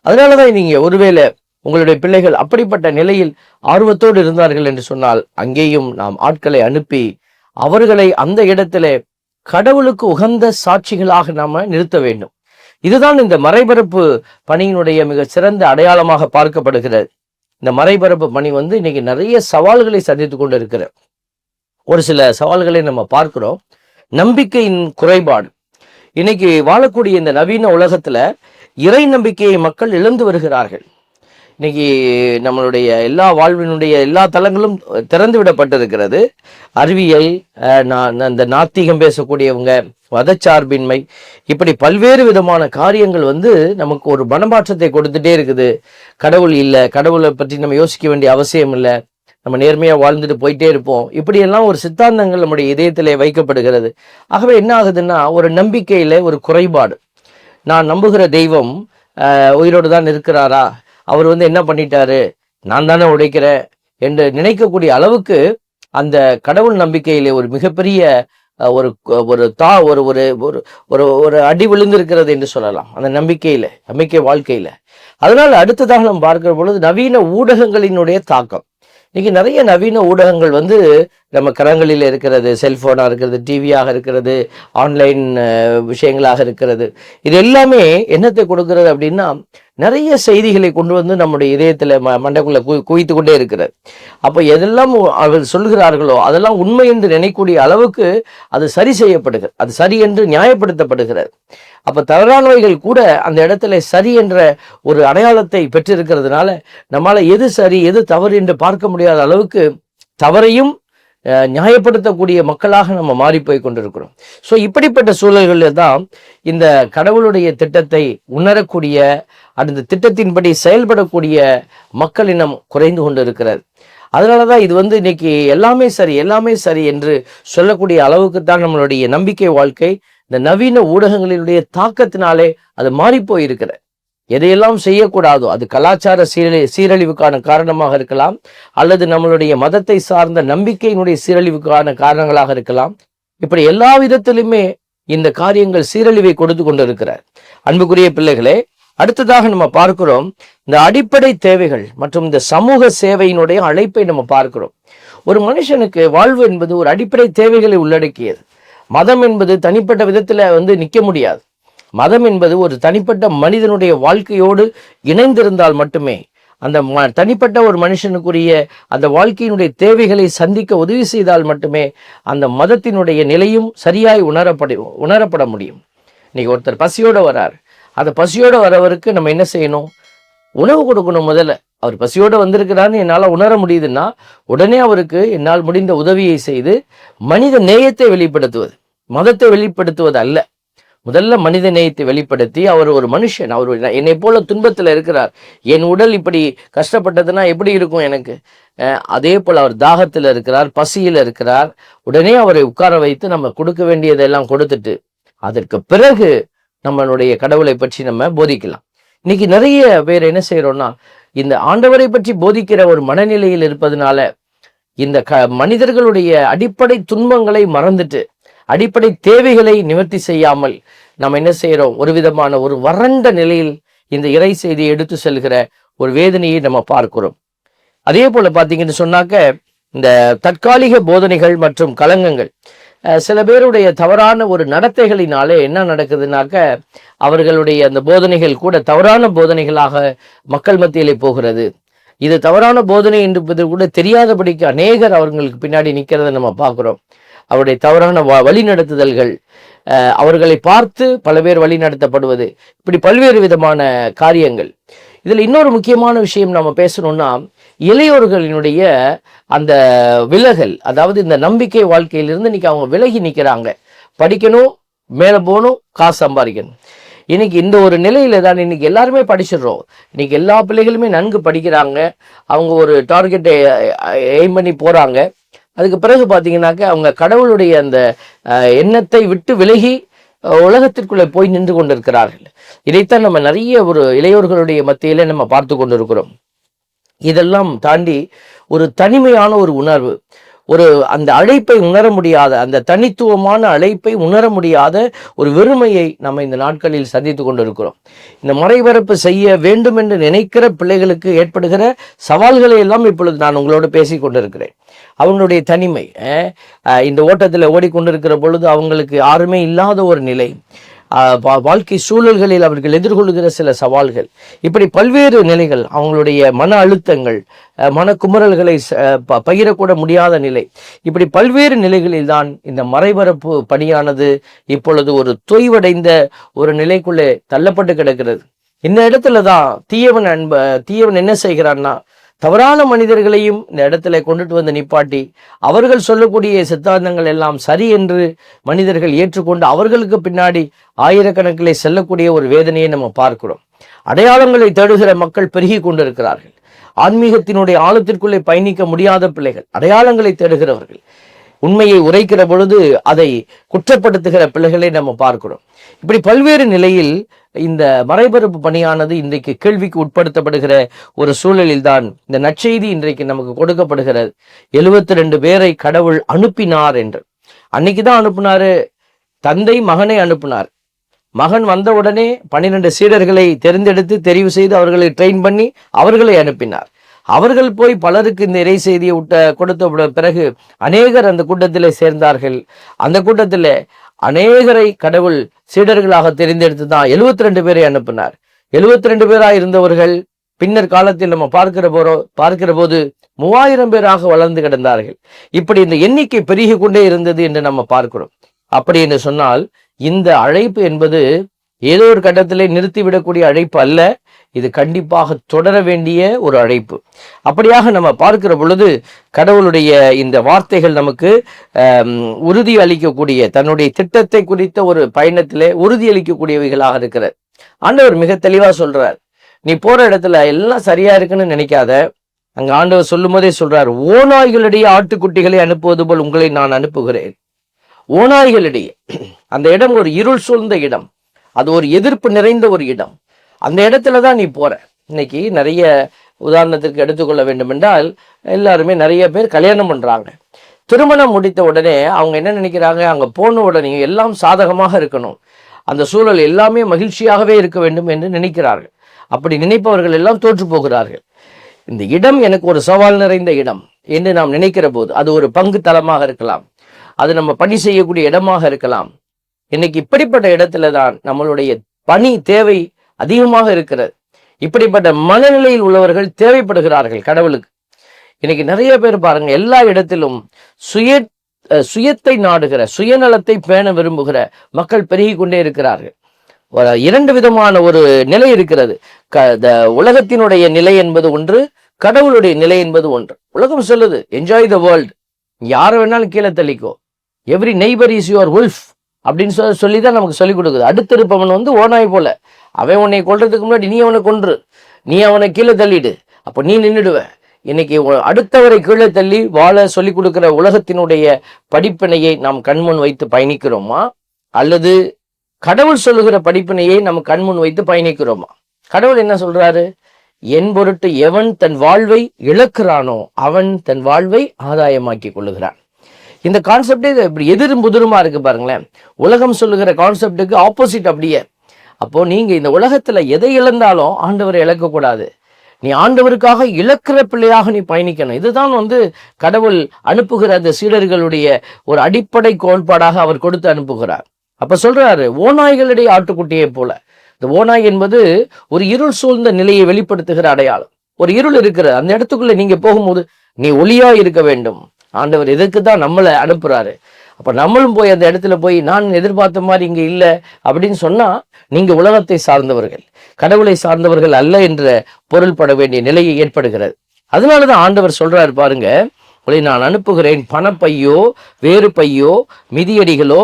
Speaker 1: அதனாலதான் நீங்க ஒருவேளை உங்களுடைய பிள்ளைகள் அப்படிப்பட்ட நிலையில் ஆர்வத்தோடு இருந்தார்கள் என்று சொன்னால், அங்கேயும் நாம் ஆட்களை அனுப்பி அவர்களை அந்த இடத்துல கடவுளுக்கு உகந்த சாட்சிகளாக நாம நிறுத்த வேண்டும். இதுதான் இந்த மறைபரப்பு பணியினுடைய மிக சிறந்த அடையாளமாக பார்க்கப்படுகிறது. இந்த மறைபரப்பு பணி வந்து இன்னைக்கு நிறைய சவால்களை சந்தித்து கொண்டு இருக்கிற ஒரு சில சவால்களை நம்ம பார்க்கிறோம். நம்பிக்கையின் குறைபாடு. இன்னைக்கு வாழக்கூடிய இந்த நவீன உலகத்துல இறை நம்பிக்கையை மக்கள் இழந்து வருகிறார்கள். இன்னைக்கு நம்மளுடைய எல்லா வாழ்வினுடைய எல்லா தளங்களும் திறந்து விடப்பட்டிருக்கிறது. அறிவியல், அந்த நாத்திகம் பேசக்கூடியவங்க, மதச்சார்பின்மை, இப்படி பல்வேறு விதமான காரியங்கள் வந்து நமக்கு ஒரு மனமாற்றத்தை கொடுத்துட்டே இருக்குது. கடவுள் இல்லை, கடவுளை பற்றி நம்ம யோசிக்க வேண்டிய அவசியம் இல்லை, நம்ம நேர்மையாக வாழ்ந்துட்டு போயிட்டே இருப்போம், இப்படியெல்லாம் ஒரு சித்தாந்தங்கள் நம்முடைய இதயத்திலே வைக்கப்படுகிறது. ஆகவே என்ன ஆகுதுன்னா, ஒரு நம்பிக்கையில் ஒரு குறைபாடு. நான் நம்புகிற தெய்வம் உயிரோடு தான் இருக்கிறாரா, அவர் வந்து என்ன பண்ணிட்டாரு, நான் தானே உடைக்கிறேன் என்று நினைக்கக்கூடிய அளவுக்கு அந்த கடவுள் நம்பிக்கையிலே ஒரு மிகப்பெரிய ஒரு ஒரு அடி விழுந்திருக்கிறது என்று சொல்லலாம், அந்த நம்பிக்கை வாழ்க்கையில. அதனால அடுத்ததாக நம்ம பார்க்கிற பொழுது நவீன ஊடகங்களினுடைய தாக்கம். இன்னைக்கு நிறைய நவீன ஊடகங்கள் வந்து நம்ம கரங்களில் இருக்கிறது, செல்போனாக இருக்கிறது, டிவியாக இருக்கிறது, ஆன்லைன் விஷயங்களாக இருக்கிறது. இது எல்லாமே என்னத்தை கொடுக்கிறது அப்படின்னா, நிறைய செய்திகளை கொண்டு வந்து நம்முடைய இதயத்தில் மண்டைக்குள்ள குவித்து கொண்டே இருக்கிறது. அப்போ எதெல்லாம் அவர் சொல்கிறார்களோ அதெல்லாம் உண்மை என்று நினைக்கக்கூடிய அளவுக்கு அது சரி செய்யப்படுகிறது, அது சரி என்று நியாயப்படுத்தப்படுகிறது. அப்போ தவறானவைகள் கூட அந்த இடத்துல சரி என்ற ஒரு அடையாளத்தை பெற்றிருக்கிறதுனால நம்மால எது சரி எது தவறு என்று பார்க்க முடியாத அளவுக்கு தவறையும் நியாயப்படுத்தக்கூடிய மக்களாக நம்ம மாறி போய் கொண்டிருக்கிறோம். ஸோ இப்படிப்பட்ட சூழல்களில் தான் இந்த கடவுளுடைய திட்டத்தை உணரக்கூடிய, அந்த திட்டத்தின்படி செயல்படக்கூடிய மக்களினம் குறைந்து கொண்டு இருக்கிறது. அதனாலதான் இது வந்து இன்னைக்கு எல்லாமே சரி என்று சொல்லக்கூடிய அளவுக்கு தான் நம்மளுடைய நம்பிக்கை வாழ்க்கை இந்த நவீன ஊடகங்களினுடைய தாக்கத்தினாலே அது மாறி போயிருக்கிறது. எதையெல்லாம் செய்யக்கூடாதோ அது கலாச்சார சீரழிவுக்கான காரணமாக இருக்கலாம், அல்லது நம்மளுடைய மதத்தை சார்ந்த நம்பிக்கையினுடைய சீரழிவுக்கான காரணங்களாக இருக்கலாம். இப்படி எல்லா விதத்திலுமே இந்த காரியங்கள் சீரழிவை கொடுத்து கொண்டிருக்கிறார். அன்புக்குரிய பிள்ளைகளே, அடுத்ததாக நம்ம பார்க்கிறோம் இந்த அடிப்படை தேவைகள் மற்றும் இந்த சமூக சேவையினுடைய அழைப்பை நம்ம பார்க்கிறோம். ஒரு மனுஷனுக்கு வாழ்வு என்பது ஒரு அடிப்படை தேவைகளை உள்ளடக்கியது. மதம் என்பது தனிப்பட்ட விதத்துல வந்து நிற்க முடியாது. மதம் என்பது ஒரு தனிப்பட்ட மனிதனுடைய வாழ்க்கையோடு இணைந்திருந்தால் மட்டுமே, அந்த தனிப்பட்ட ஒரு மனுஷனுக்குரிய அந்த வாழ்க்கையினுடைய தேவைகளை சந்திக்க உதவி செய்தால் மட்டுமே அந்த மதத்தினுடைய நிலையும் சரியாய் உணரப்பட முடியும். இன்னைக்கு ஒருத்தர் பசியோடு வரார், அந்த பசியோடு வரவருக்கு நம்ம என்ன செய்யணும்? உணவு கொடுக்கணும். முதல்ல அவர் பசியோடு வந்திருக்கிறான்னு என்னால் உணர முடியுதுன்னா உடனே அவருக்கு என்னால் முடிந்த உதவியை செய்து மனித நேயத்தை வெளிப்படுத்துவது, மதத்தை வெளிப்படுத்துவது அல்ல. முதல்ல மனித நேயத்தை வெளிப்படுத்தி, அவர் ஒரு மனுஷன், அவர் என்னை போல துன்பத்தில் இருக்கிறார், என் உடல் இப்படி கஷ்டப்பட்டதுன்னா எப்படி இருக்கும் எனக்கு, அதே போல் அவர் தாகத்தில் இருக்கிறார், பசியில் இருக்கிறார். உடனே அவரை உட்கார வைத்து நம்ம கொடுக்க வேண்டியதெல்லாம் கொடுத்துட்டு அதற்கு பிறகு நம்மளுடைய கடவுளை பற்றி நம்ம போதிக்கலாம். இன்னைக்கு நிறைய பேர் என்ன செய்யறோம்னா, இந்த ஆண்டவரை பற்றி போதிக்கிற ஒரு மனநிலையில் இருப்பதனால இந்த மனிதர்களுடைய அடிப்படை துன்பங்களை மறந்துட்டு, அடிப்படை தேவைகளை நிவர்த்தி செய்யாமல் நம்ம என்ன செய்யறோம்? ஒரு விதமான ஒரு வறண்ட நிலையில் இந்த இறை செய்தியை எடுத்து செல்கிற ஒரு வேதனையை நம்ம பார்க்கிறோம். அதே போல பார்த்தீங்கன்னு சொன்னாக்க, இந்த தற்காலிக போதனைகள் மற்றும் கலங்கங்கள், சில பேருடைய தவறான ஒரு நடத்தைகளினாலே என்ன நடக்குதுனாக்க, அவர்களுடைய அந்த போதனைகள் கூட தவறான போதனைகளாக மக்கள் மத்தியிலே போகிறது. இது தவறான போதனை என்பது கூட தெரியாதபடிக்கு அநேகர் அவர்களுக்கு பின்னாடி நிற்கிறத நம்ம பார்க்கிறோம். அவருடைய தவறான வழிநடத்துதல்கள், அவர்களை பார்த்து பல பேர் வழி நடத்தப்படுவது, இப்படி பல்வேறு விதமான காரியங்கள். இதுல இன்னொரு முக்கியமான விஷயம் நம்ம பேசணும்னா, இளையோர்களினுடைய அந்த விலகல், அதாவது இந்த நம்பிக்கை வாழ்க்கையிலிருந்து இன்னைக்கு அவங்க விலகி நிற்கிறாங்க. படிக்கணும், மேல போகணும், காசு சம்பாதிக்கணும். இன்னைக்கு இந்த ஒரு நிலையில தான் இன்னைக்கு எல்லாருமே படிச்சிடுறோம். இன்னைக்கு எல்லா பிள்ளைகளுமே நன்கு படிக்கிறாங்க, அவங்க ஒரு டார்கெட்டை எய்ம் பண்ணி போறாங்க. அதுக்கு பிறகு பார்த்தீங்கன்னாக்க அவங்க கடவுளுடைய அந்த எண்ணத்தை விட்டு விலகி உலகத்திற்குள்ளே போய் நின்று கொண்டிருக்கிறார்கள். இதைத்தான் நம்ம நிறைய ஒரு இளையோர்களுடைய மத்தியில நம்ம பார்த்து கொண்டிருக்கிறோம். இதெல்லாம் தாண்டி ஒரு தனிமையான ஒரு உணர்வு, ஒரு அந்த அழைப்பை உணர முடியாத, அந்த தனித்துவமான அழைப்பை உணர முடியாத ஒரு வெறுமையை நம்ம இந்த நாட்களில் சந்தித்து கொண்டிருக்கிறோம். இந்த மறைபரப்பு செய்ய வேண்டும் என்று நினைக்கிற பிள்ளைகளுக்கு ஏற்படுகிற சவால்களை எல்லாம் இப்பொழுது நான் உங்களோடு பேசி கொண்டிருக்கிறேன். அவங்களுடைய தனிமை, இந்த ஓட்டத்தில் ஓடிக்கொண்டிருக்கிற பொழுது அவங்களுக்கு யாருமே இல்லாத ஒரு நிலை, வாழ்க்கை சூழல்களில் அவர்கள் எதிர்கொள்கிற சில சவால்கள், இப்படி பல்வேறு நிலைகள், அவங்களுடைய மன அழுத்தங்கள், மன குமுறல்களை பகிரக்கூட முடியாத நிலை, இப்படி பல்வேறு நிலைகளில் தான் இந்த மறைபரப்பு பணியானது இப்பொழுது ஒரு தொய்வடைந்த ஒரு நிலைக்குள்ளே தள்ளப்பட்டு கிடக்கிறது. இந்த இடத்துல தான் தீயவன் என்ன செய்கிறான்னா, தவறான மனிதர்களையும் இந்த இடத்துல கொண்டுட்டு வந்து நிப்பாட்டி, அவர்கள் சொல்லக்கூடிய சித்தாந்தங்கள் எல்லாம் சரி என்று மனிதர்கள் ஏற்றுக்கொண்டு அவர்களுக்கு பின்னாடி ஆயிரக்கணக்கிலே செல்லக்கூடிய ஒரு வேதனையை நம்ம பார்க்கிறோம். அடையாளங்களை தேடுகிற மக்கள் பெருகி கொண்டிருக்கிறார்கள். ஆன்மீகத்தினுடைய ஆழத்திற்குள்ளே பயணிக்க முடியாத பிள்ளைகள், அடையாளங்களை தேடுகிறவர்கள், உண்மையை உரைக்கிற பொழுது அதை குற்றப்படுத்துகிற பிள்ளைகளை நம்ம பார்க்கிறோம். இப்படி பல்வேறு நிலையில் இந்த மறைபரப்பு பணியானது இன்றைக்கு கேள்விக்கு உட்படுத்தப்படுகிற ஒரு சூழலில் தான் இந்த நற்செய்தி இன்றைக்கு நமக்கு கொடுக்கப்படுகிறது. 72 பேரை கடவுள் அனுப்பினார் என்று. அன்னைக்குதான் அனுப்பினாரு. தந்தை மகனை அனுப்பினார். மகன் வந்தவுடனே 12 சீடர்களை தெரிந்தெடுத்து தெரிவு செய்து அவர்களை ட்ரெயின் பண்ணி அவர்களை அனுப்பினார். அவர்கள் போய் பலருக்கு இந்த இறை செய்தியை கொடுத்த பிறகு அநேகர் அந்த கூட்டத்திலே சேர்ந்தார்கள். அந்த கூட்டத்தில் அநேகரை கடவுள் சீடர்களாக தெரிந்தெடுத்து தான் 72 பேரை அனுப்பினார். 72 பேராக இருந்தவர்கள் பின்னர் காலத்தில் நம்ம பார்க்கிற போது 3000 பேராக வளர்ந்து கிடந்தார்கள். இப்படி இந்த எண்ணிக்கை பெருகி கொண்டே இருந்தது என்று நம்ம பார்க்கிறோம். அப்படி என்று சொன்னால் இந்த அழைப்பு என்பது ஏதோ ஒரு கட்டத்திலே நிறுத்திவிடக்கூடிய அழைப்பு அல்ல. இது கண்டிப்பாக தொடர வேண்டிய ஒரு அழைப்பு. அப்படியாக நம்ம பார்க்கிற பொழுது கடவுளுடைய இந்த வார்த்தைகள் நமக்கு உறுதி அளிக்கக்கூடிய, தன்னுடைய திட்டத்தை குறித்த ஒரு பயணத்திலே உறுதி அளிக்கக்கூடியவைகளாக இருக்கிறது. ஆண்டவர் மிக தெளிவா சொல்றார், நீ போற இடத்துல எல்லாம் சரியா இருக்குன்னு நினைக்காத. அங்க ஆண்டவர் சொல்லும் போதே சொல்றார், ஓநாய்களிடையே ஆட்டுக்குட்டிகளை அனுப்புவது போல் உங்களை நான் அனுப்புகிறேன். ஓநாய்களிடையே, அந்த இடம் ஒரு இருள் சூழ்ந்த இடம், அது ஒரு எதிர்ப்பு நிறைந்த ஒரு இடம். அந்த இடத்துல தான் நீ போற. இன்னைக்கு நிறைய உதாரணத்திற்கு எடுத்துக்கொள்ள வேண்டும் என்றால், எல்லாருமே நிறைய பேர் கல்யாணம் பண்றாங்க. திருமணம் முடித்த உடனே அவங்க என்ன நினைக்கிறாங்க, அங்க போன உடனே எல்லாம் சாதகமாக இருக்கணும், அந்த சூழல் எல்லாமே மகிழ்ச்சியாகவே இருக்க வேண்டும் என்று நினைக்கிறார்கள். அப்படி நினைப்பவர்கள் எல்லாம் தோற்று போகிறார்கள். இந்த இடம் எனக்கு ஒரு சவால் நிறைந்த இடம் என்று நாம் நினைக்கிற போது, அது ஒரு பங்கு தளமாக இருக்கலாம், அது நம்ம பணி செய்யக்கூடிய இடமாக இருக்கலாம். இன்னைக்கு இப்படிப்பட்ட இடத்துல தான் நம்மளுடைய பணி தேவை அதிகமாக இருக்கிறது. இப்படிப்பட்ட மனநிலையில் உள்ளவர்கள் தேவைப்படுகிறார்கள் கடவுளுக்கு. இன்னைக்கு நிறைய பேர் பாருங்க, எல்லா இடத்திலும் சுயத்தை நாடுகிற, சுயநலத்தை பேண விரும்புகிற மக்கள் பெருகி கொண்டே இருக்கிறார்கள். இரண்டு விதமான ஒரு நிலை இருக்கிறது. உலகத்தினுடைய நிலை என்பது ஒன்று, கடவுளுடைய நிலை என்பது ஒன்று. உலகம் சொல்லுது என்ஜாய் த வேர்ல்ட், யாரை வேணாலும் கீழே தள்ளிக்கோ, every neighbour is your wolf அப்படின்னு சொல்லிதான் நமக்கு சொல்லிக் கொடுக்குது. அடுத்திருப்பவன் ஓனாய் போல, அவன் உன்னை கொல்றதுக்கு முன்னாடி நீ அவனை கொன்று, நீ அவனை கீழே தள்ளிடு, அப்போ நீ நின்றுடுவ. இன்னைக்கு அடுத்தவரை கீழே தள்ளி வாழ சொல்லிக் கொடுக்கிற உலகத்தினுடைய படிப்பினையை நாம் கண்முன் வைத்து பயணிக்கிறோமா, அல்லது கடவுள் சொல்லுகிற படிப்பினையை நம்ம கண்முன் வைத்து பயணிக்கிறோமா? கடவுள் என்ன சொல்றாரு? என் பொருட்டு எவன் தன் வாழ்வை இழக்கிறானோ அவன் தன் வாழ்வை ஆதாயமாக்கி கொள்ளுகிறான். இந்த கான்செப்டே இப்படி எதிரும் புதிருமா இருக்கு பாருங்களேன். உலகம் சொல்லுகிற கான்செப்டுக்கு ஆப்போசிட் அப்படியே. அப்போ நீங்க இந்த உலகத்துல எதை இழந்தாலும் ஆண்டவரை இழக்கக்கூடாது. நீ ஆண்டவருக்காக இழக்கிற பிள்ளையாக நீ பயணிக்கணும். இதுதான் கடவுள் அனுப்புகிற அந்த சீடர்களுடைய ஒரு அடிப்படை கோட்பாடாக அவர் கொடுத்து அனுப்புகிறார். அப்ப சொல்றாரு, ஓநாய்களுடைய ஆட்டுக்குட்டியை போல. இந்த ஓநாய் என்பது ஒரு இருள் சூழ்ந்த நிலையை வெளிப்படுத்துகிற அடையாளம். ஒரு இருள் இருக்கிற அந்த இடத்துக்குள்ள நீங்க போகும்போது நீ ஒளியா இருக்க வேண்டும். ஆண்டவர் இதற்கு தான் நம்மளை அனுப்புறாரு. அப்ப நம்மளும் போய் அந்த இடத்துல போய் நான் எதிர்பார்த்த மாதிரி இங்க இல்லை அப்படின்னு சொன்னா நீங்க உலகத்தை சார்ந்தவர்கள், கடவுளை சார்ந்தவர்கள் அல்ல என்ற பொருள்பட வேண்டிய நிலையை ஏற்படுகிறது. அதனாலதான் ஆண்டவர் சொல்றாரு பாருங்க, உங்களை நான் அனுப்புகிறேன், பணப்பையோ வேறு பையோ மிதியடிகளோ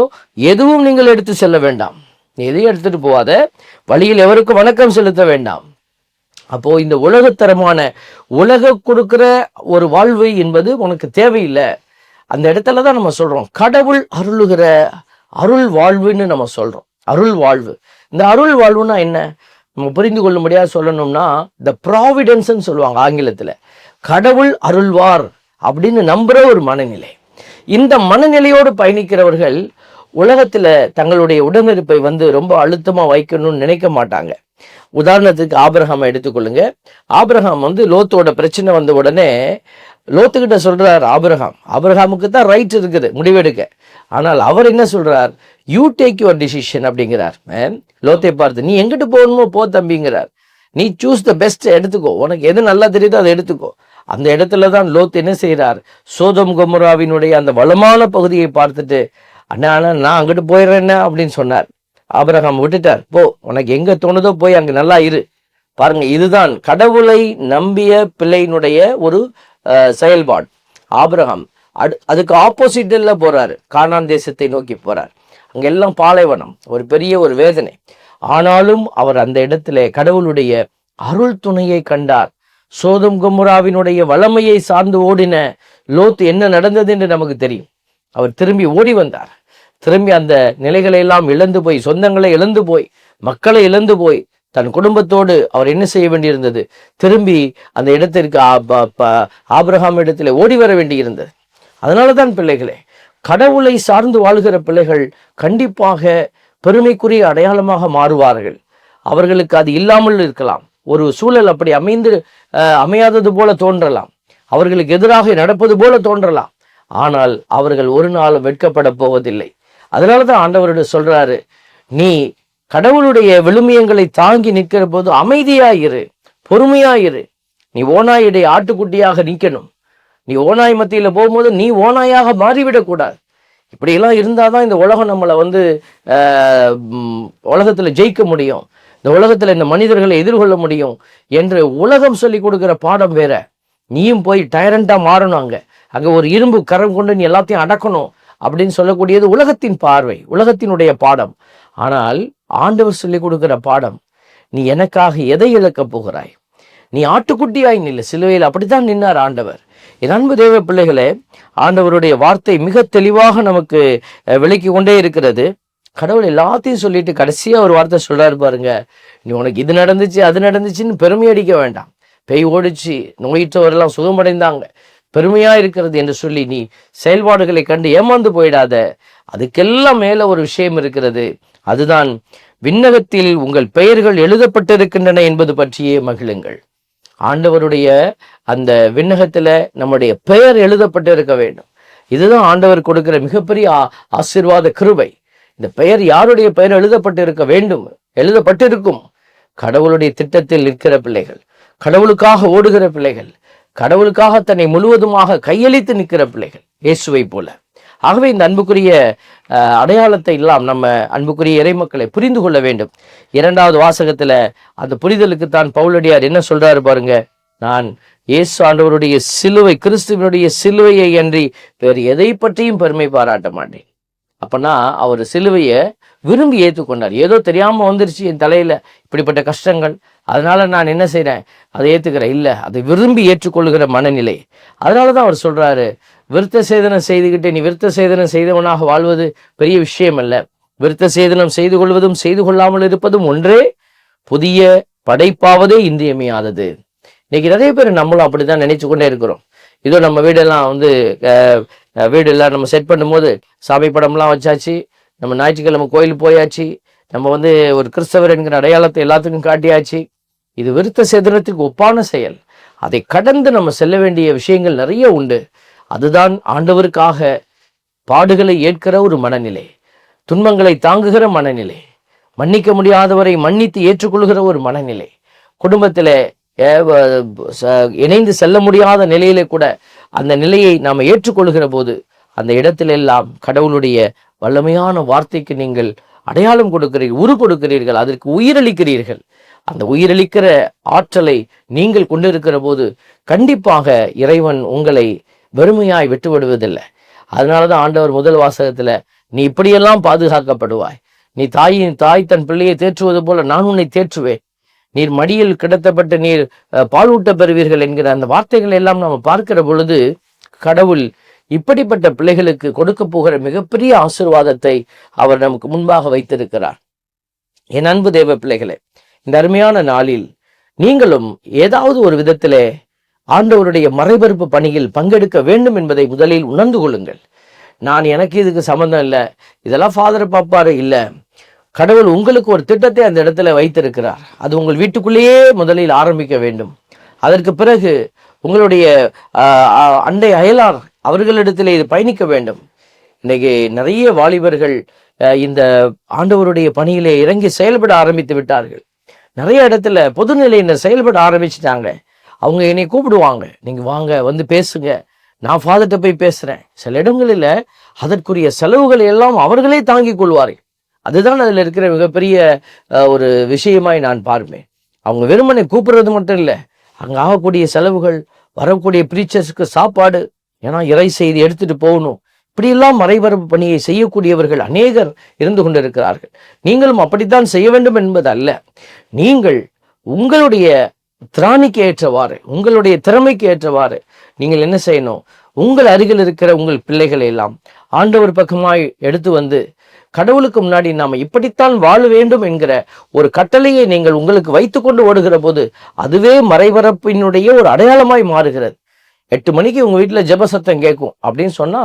Speaker 1: எதுவும் நீங்கள் எடுத்து செல்ல வேண்டாம். எதையும் எடுத்துட்டு போகாத, வழியில் எவருக்கும் வணக்கம் செலுத்த வேண்டாம். அப்போ இந்த உலகத்தரமான உலக கொடுக்கிற ஒரு வாழ்வு என்பது உனக்கு தேவையில்லை. அந்த இடத்துல தான் நம்ம சொல்றோம் கடவுள் அருளுகிற அருள் வாழ்வுன்னு நம்ம சொல்றோம். அருள் வாழ்வு. இந்த அருள் வாழ்வுனா என்ன நம்ம புரிந்து கொள்ள முடியாது சொல்லணும்னா, த ப்ராவிடன்ஸ்ன்னு சொல்லுவாங்க ஆங்கிலத்துல. கடவுள் அருள்வார் அப்படின்னு நம்புற ஒரு மனநிலை. இந்த மனநிலையோடு பயணிக்கிறவர்கள் உலகத்துல தங்களுடைய உடனிருப்பை ரொம்ப அழுத்தமா வைக்கணும்னு நினைக்க மாட்டாங்க. உதாரணத்துக்கு ஆபிரகாமை எடுத்துக்கொள்ளுங்க. ஆபிரகாம் லோத்தோட பிரச்சனை வந்த உடனே லோத்துக்கிட்ட சொல்றார் ஆபிரகாமுக்கு தான் ரைட் இருக்குது முடிவெடுக்க. ஆனால் அவர் என்ன சொல்றார்? யூ டேக் யுவர் டிசிஷன் அப்படிங்கிறார். லோத்தை பார்த்து நீ எங்கிட்டு போகணுமோ போ தம்பிங்கிறார். நீ சூஸ் த பெஸ்ட் எடுத்துக்கோ, உனக்கு எது நல்லா தெரியுதோ அதை எடுத்துக்கோ. அந்த இடத்துல தான் லோத் என்ன செய்யறார்? சோதோம் கொமோராவினுடைய அந்த வளமான பகுதியை பார்த்துட்டு அண்ணா நான் அங்கிட்டு போயிடுறேன் அப்படின்னு சொன்னார். ஆபிரகாம் விட்டுட்டார். போ, உனக்கு எங்க தோணுதோ போய் அங்க நல்லா இரு. பாருங்க, இதுதான் கடவுளை நம்பிய பிள்ளையினுடைய ஒரு செயல்பாடு. ஆபிரகாம் அதுக்கு ஆப்போசிட்ல போறாரு, கானான் தேசத்தை நோக்கி போறார். அங்க எல்லாம் பாலைவனம், ஒரு பெரிய ஒரு வேதனை. ஆனாலும் அவர் அந்த இடத்துல கடவுளுடைய அருள் துணையை கண்டார். சோதம் கொமோராவினுடைய வளமையை சார்ந்து ஓடின லோத் என்ன நடந்தது என்று நமக்கு தெரியும். அவர் திரும்பி ஓடி வந்தார். திரும்பி அந்த நிலைகளை எல்லாம் இழந்து போய், சொந்தங்களை இழந்து போய், மக்களை இழந்து போய், தன் குடும்பத்தோடு அவர் என்ன செய்ய வேண்டியிருந்தது? திரும்பி அந்த இடத்திற்கு ஆபிரகாம் இடத்துல ஓடி வர வேண்டியிருந்தது. அதனாலதான் பிள்ளைகளே, கடவுளை சார்ந்து வாழ்கிற பிள்ளைகள் கண்டிப்பாக பெருமைக்குரிய அடையாளமாக மாறுவார்கள். அவர்களுக்கு அது இல்லாமல் இருக்கலாம், ஒரு சூழல் அப்படி அமையாதது போல தோன்றலாம், அவர்களுக்கு எதிராக நடப்பது போல தோன்றலாம். ஆனால் அவர்கள் ஒரு நாளும் வெட்கப்பட போவதில்லை. அதனாலதான் ஆண்டவருடைய சொல்றாரு, நீ கடவுளுடைய விழுமியங்களை தாங்கி நிற்கிற போது அமைதியாயிரு, பொறுமையாயிரு. நீ ஓநாயுடைய ஆட்டுக்குட்டியாக நிற்கணும். நீ ஓநாய் மத்தியில போகும்போது நீ ஓநாயாக மாறிவிடக்கூடாது. இப்படியெல்லாம் இருந்தாதான் இந்த உலகம் நம்மளை உலகத்துல ஜெயிக்க முடியும், இந்த உலகத்துல இந்த மனிதர்களை எதிர்கொள்ள முடியும் என்று உலகம் சொல்லி கொடுக்கிற பாடம் வேற. நீயும் போய் டைரண்டா மாறணும். அங்க ஒரு இரும்பு கரம் கொண்டு நீ எல்லாத்தையும் அடக்கணும் அப்படின்னு சொல்லக்கூடியது உலகத்தின் பார்வை, உலகத்தினுடைய பாடம். ஆனால் ஆண்டவர் சொல்லி கொடுக்கிற பாடம், நீ எனக்காக எதை இழக்க போகிறாய்? நீ ஆட்டுக்குட்டியாய் நில்லு. சிலுவையில் அப்படித்தான் நின்னார் ஆண்டவர். என் அன்பு தேவ பிள்ளைகளே, ஆண்டவருடைய வார்த்தை மிக தெளிவாக நமக்கு விளக்கி கொண்டே இருக்கிறது. கடவுள் எல்லாத்தையும் சொல்லிட்டு கடைசியா ஒரு வார்த்தை சொல்றாரு பாருங்க, நீ உனக்கு இது நடந்துச்சு அது நடந்துச்சுன்னு பெருமை அடிக்க வேண்டாம். பேய் ஓடிச்சு, நோயிற்றவரெல்லாம் சுகமடைந்தாங்க, பெருமையா இருக்கிறது என்று சொல்லி நீ செயல்பாடுகளை கண்டு ஏமாந்து போயிடாத. அதுக்கெல்லாம் மேல ஒரு விஷயம் இருக்கிறது. அதுதான் விண்ணகத்தில் உங்கள் பெயர்கள் எழுதப்பட்டிருக்கின்றன என்பது பற்றியே மகிழுங்கள். ஆண்டவருடைய அந்த விண்ணகத்துல நம்முடைய பெயர் எழுதப்பட்டு இருக்க வேண்டும். இதுதான் ஆண்டவர் கொடுக்கிற மிகப்பெரிய ஆசீர்வாத கிருபை. இந்த பெயர் யாருடைய பெயர் எழுதப்பட்டு இருக்க வேண்டும்? எழுதப்பட்டிருக்கும் கடவுளுடைய திட்டத்தில் நிற்கிற பிள்ளைகள், கடவுளுக்காக ஓடுகிற பிள்ளைகள், கடவுளுக்காக தன்னை முழுவதுமாக கையளித்து நிற்கிற பிள்ளைகள், இயேசுவை போல. ஆகவே இந்த அன்புக்குரிய அடையாளத்தை எல்லாம் நம்ம அன்புக்குரிய இறைமக்களை புரிந்து கொள்ள வேண்டும். 2வது வாசகத்துல அந்த புரிதலுக்கு தான் பவுலடியார் என்ன சொல்றாரு பாருங்க. நான் இயேசு ஆண்டவருடைய சிலுவை, கிறிஸ்துவனுடைய சிலுவையை அன்றி வேறு எதை பற்றியும் பெருமை பாராட்ட மாட்டேன். அப்பனா அவர் சிலுவையை விரும்பி ஏற்றுக்கொண்டார். ஏதோ தெரியாம வந்துருச்சு என் தலையில இப்படிப்பட்ட கஷ்டங்கள், அதனால நான் என்ன செய்றேன், அதை ஏத்துக்கிறேன் இல்ல, அதை விரும்பி ஏற்றுக்கொள்ளுகிற மனநிலை. அதனாலதான் அவர் சொல்றாரு, விருத்த சேதனம் செய்துகிட்டு நீ விருத்த சேதனம் செய்தவனாக வாழ்வது பெரிய விஷயம் அல்ல, விருத்த சேதனம் செய்து கொள்வதும் செய்து கொள்ளாமல் இருப்பதும் ஒன்றே, புதிய படைப்பாவதே இன்றியமையாதது. இன்னைக்கு நிறைய பேர் நம்மளும் அப்படிதான் நினைச்சு கொண்டே இருக்கிறோம். இதோ நம்ம வீடெல்லாம் வீடெல்லாம் நம்ம செட் பண்ணும்போது சாமி படம்லாம் வச்சாச்சு, நம்ம ஞாயிற்றுக்கிழமை கோயிலுக்கு போயாச்சு, நம்ம ஒரு கிறிஸ்தவர் என்கிற அடையாளத்தை எல்லாத்துக்கும் காட்டியாச்சு. இது விருத்த சேதனத்துக்கு ஒப்பான செயல். அதை கடந்து நம்ம செல்ல வேண்டிய விஷயங்கள் நிறைய உண்டு. அதுதான் ஆண்டவருக்காக பாடுகளை ஏற்கிற ஒரு மனநிலை, துன்பங்களை தாங்குகிற மனநிலை, மன்னிக்க முடியாதவரை மன்னித்து ஏற்றுக்கொள்கிற ஒரு மனநிலை, குடும்பத்திலே இணைந்து செல்ல முடியாத நிலையிலே கூட அந்த நிலையை நாம் ஏற்றுக்கொள்கிற போது அந்த இடத்திலெல்லாம் கடவுளுடைய வல்லமையான வார்த்தைக்கு நீங்கள் அடையாளம் கொடுக்கிறீர்கள், உரு கொடுக்கிறீர்கள், அதற்கு உயிரளிக்கிறீர்கள். அந்த உயிரளிக்கிற ஆற்றலை நீங்கள் கொண்டிருக்கிற போது கண்டிப்பாக இறைவன் உங்களை வெறுமையாய் விட்டுவிடுவதில்லை. அதனாலதான் ஆண்டவர் முதல் வாசகத்துல நீ இப்படியெல்லாம் பாதுகாக்கப்படுவாய், நீ தாய் தன் பிள்ளையை தேற்றுவது போல நான் உன்னை தேற்றுவேன், நீர் மடியில் கிடத்தப்பட்ட நீர் பாலூட்ட பெறுவீர்கள் என்கிற அந்த வார்த்தைகள் எல்லாம் நாம் பார்க்கிற பொழுது கடவுள் இப்படிப்பட்ட பிள்ளைகளுக்கு கொடுக்க போகிற மிகப்பெரிய ஆசீர்வாதத்தை அவர் நமக்கு முன்பாக வைத்திருக்கிறார். என் அன்பு தேவ பிள்ளைகளே, இந்த அருமையான நாளில் நீங்களும் ஏதாவது ஒரு விதத்திலே ஆண்டவருடைய மறைபரப்பு பணியில் பங்கெடுக்க வேண்டும் என்பதை முதலில் உணர்ந்து கொள்ளுங்கள். எனக்கு இதுக்கு சம்பந்தம் இல்லை, இதெல்லாம் ஃபாதர் பாப்பாரு இல்லை, கடவுள் உங்களுக்கு ஒரு திட்டத்தை அந்த இடத்துல வைத்திருக்கிறார். அது உங்கள் வீட்டுக்குள்ளேயே முதலில் ஆரம்பிக்க வேண்டும். அதற்கு பிறகு உங்களுடைய அண்டை அயலார் அவர்களிடத்தில் இது பயணிக்க வேண்டும். இன்னைக்கு நிறைய வாலிபர்கள் இந்த ஆண்டவருடைய பணியிலே இறங்கி செயல்பட ஆரம்பித்து விட்டார்கள். நிறைய இடத்துல பொதுநிலையினர் செயல்பட ஆரம்பிச்சுட்டாங்க. அவங்க என்னை கூப்பிடுவாங்க, நீங்க வாங்க வந்து பேசுங்க, நான் ஃபாதர்கிட்ட போய் பேசுறேன். சில இடங்களில் அதற்குரிய செலவுகளை எல்லாம் அவர்களே தாங்கிக் கொள்வார்கள். அதுதான் அதுல இருக்கிற மிகப்பெரிய ஒரு விஷயமாய் நான் பார்ப்பேன். அவங்க வெறுமனை கூப்பிடுறது மட்டும் இல்லை, அங்க ஆகக்கூடிய செலவுகள், வரக்கூடிய பிரீச்சர்ஸ்க்கு சாப்பாடு, ஏன்னா இறை செய்தி எடுத்துட்டு போகணும், இப்படியெல்லாம் மறைபரப்பு பணியை செய்யக்கூடியவர்கள் அநேகர் இருந்து கொண்டிருக்கிறார்கள். நீங்களும் அப்படித்தான் செய்ய வேண்டும் என்பது அல்ல. நீங்கள் உங்களுடைய திராணிக்கு ஏற்றவாறு, உங்களுடைய திறமைக்கு ஏற்றவாறு நீங்கள் என்ன செய்யணும், உங்கள் அருகில் இருக்கிற உங்கள் பிள்ளைகளை எல்லாம் ஆண்டவர் பக்கமாய் எடுத்து வந்து கடவுளுக்கு முன்னாடி நாம இப்படித்தான் வாழ வேண்டும் என்கிற ஒரு கட்டளையை நீங்கள் உங்களுக்கு வைத்துக்கொண்டு ஓடுகிற போது அதுவே மறைபரப்பினுடைய ஒரு அடையாளமாய் மாறுகிறது. 8 மணிக்கு உங்க வீட்டுல ஜெப சத்தம் கேட்கும் அப்படின்னு சொன்னா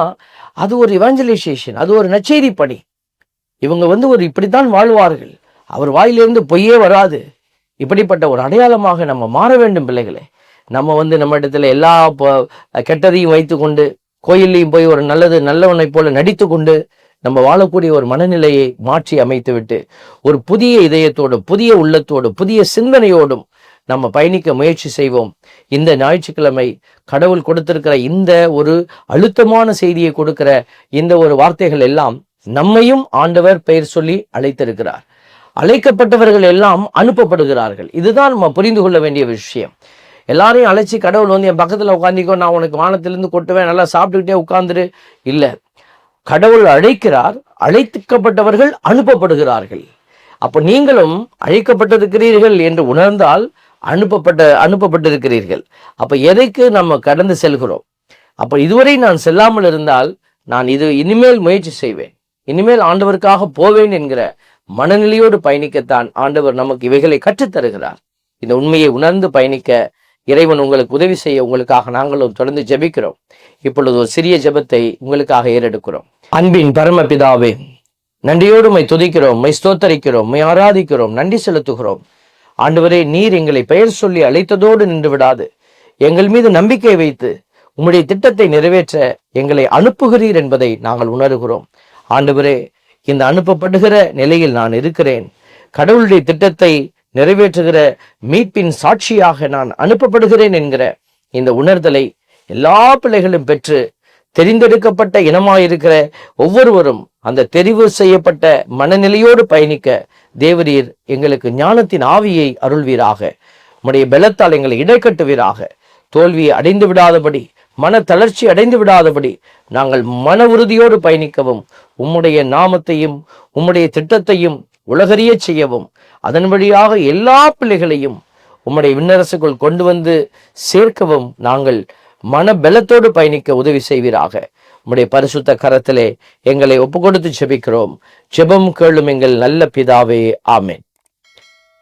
Speaker 1: அது ஒரு இவாஞ்சலைசேஷன், அது ஒரு நற்செய்தி பணி. இவங்க ஒரு இப்படித்தான் வாழ்வார்கள், அவர் வாயிலிருந்து பொய்யே வராது, இப்படிப்பட்ட ஒரு அடையாளமாக நம்ம மாற வேண்டும் பிள்ளைகளே. நம்ம நம்ம இடத்துல எல்லா கெட்டதையும் வைத்து கொண்டு கோயிலையும் போய் ஒரு நல்லவனை போல நடித்து கொண்டு நம்ம வாழக்கூடிய ஒரு மனநிலையை மாற்றி அமைத்து விட்டு ஒரு புதிய இதயத்தோடும் புதிய உள்ளத்தோடும் புதிய சிந்தனையோடும் நம்ம பயணிக்க முயற்சி செய்வோம். இந்த ஞாயிற்றுக்கிழமை கடவுள் கொடுத்திருக்கிற இந்த ஒரு அழுத்தமான செய்தியை கொடுக்கிற இந்த ஒரு வார்த்தைகள் எல்லாம் நம்மையும் ஆண்டவர் பெயர் சொல்லி அழைத்திருக்கிறார். அழைக்கப்பட்டவர்கள் எல்லாம் அனுப்பப்படுகிறார்கள். இதுதான் நம்ம புரிந்து கொள்ள வேண்டிய விஷயம். எல்லாரையும் அழைச்சி கடவுள் என் பக்கத்துல உட்காந்துக்கோ, நான் உனக்கு வானத்திலிருந்து கொட்டுவேன், நல்லா சாப்பிட்டுக்கிட்டே உட்கார்ந்துரு இல்ல. கடவுள் அழைக்கிறார், அழைக்கப்பட்டவர்கள் அனுப்பப்படுகிறார்கள். அப்ப நீங்களும் அழைக்கப்பட்டிருக்கிறீர்கள் என்று உணர்ந்தால் அனுப்பப்பட்டிருக்கிறீர்கள். அப்ப எதைக்கு நம்ம கடந்து செல்கிறோம்? அப்ப இதுவரை நான் செல்லாமல் இருந்தால் நான் இனிமேல் முயற்சி செய்வேன், இனிமேல் ஆண்டவருக்காக போவேன் என்கிற மனநிலையோடு பயணிக்கத்தான் ஆண்டவர் நமக்கு இவைகளை கற்றுத்தருகிறார். இந்த உண்மையை உணர்ந்து பயணிக்க இறைவன் உங்களுக்கு உதவி செய்ய உங்களுக்காக நாங்களும் தொடர்ந்து ஜெபிக்கிறோம். இப்பொழுது ஒரு சிறிய ஜெபத்தை உங்களுக்காக ஏறெடுக்கிறோம். அன்பின் பரமபிதாவே, நன்றியோடு மை துதிக்கிறோம், மை ஸ்தோத்தரிக்கிறோம், மை ஆராதிக்கிறோம், நன்றி செலுத்துகிறோம். ஆண்டவரே, நீர் எங்களை பெயர் சொல்லி அழைத்ததோடு நின்று விடாது எங்கள் மீது நம்பிக்கை வைத்து உம்முடைய திட்டத்தை நிறைவேற்ற எங்களை அனுப்புகிறீர் என்பதை நாங்கள் உணர்கிறோம். ஆண்டவரே, இந்த அனுப்பப்படுகிற நிலையில் நான் இருக்கிறேன். கடவுளுடைய திட்டத்தை நிறைவேற்றுகிற மீட்பின் சாட்சியாக நான் அனுப்பப்படுகிறேன் என்கிற இந்த உணர்தலை எல்லா பிள்ளைகளும் பெற்று தெரிந்தெடுக்கப்பட்ட இனமாயிருக்கிற ஒவ்வொருவரும் அந்த தெரிவு செய்யப்பட்ட மனநிலையோடு பயணிக்க தேவரீர் எங்களுக்கு ஞானத்தின் ஆவியை அருள்வீராக. உம்முடைய பலத்தால் எங்களை இடைக்கட்டுவீராக. தோல்வியை அடைந்து விடாதபடி, மன தளர்ச்சி அடைந்து விடாதபடி நாங்கள் மன உறுதியோடு பயணிக்கவும், உம்முடைய நாமத்தையும் உம்முடைய திட்டத்தையும் உலகறிய செய்யவும், அதன் வழியாக எல்லா பிள்ளைகளையும் உம்முடைய விண்ணரசுக்குள் கொண்டு வந்து சேர்க்கவும் நாங்கள் மன பலத்தோடு பயணிக்க உதவி செய்வீராக. உம்முடைய பரிசுத்த கரத்திலே எங்களை ஒப்புக்கொடுத்து ஜெபிக்கிறோம். ஜெபம் கேளும் எங்கள் நல்ல பிதாவே, ஆமென்.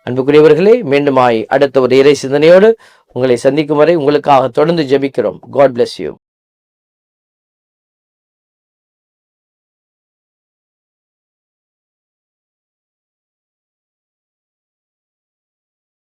Speaker 1: அன்புக்குரியவர்களே, மீண்டுமாய் அடுத்த ஒரு இறை சிந்தனையோடு உங்களை சந்திக்கும் வரை உங்களுக்காக தொடர்ந்து ஜெபிக்கிறோம். God bless you.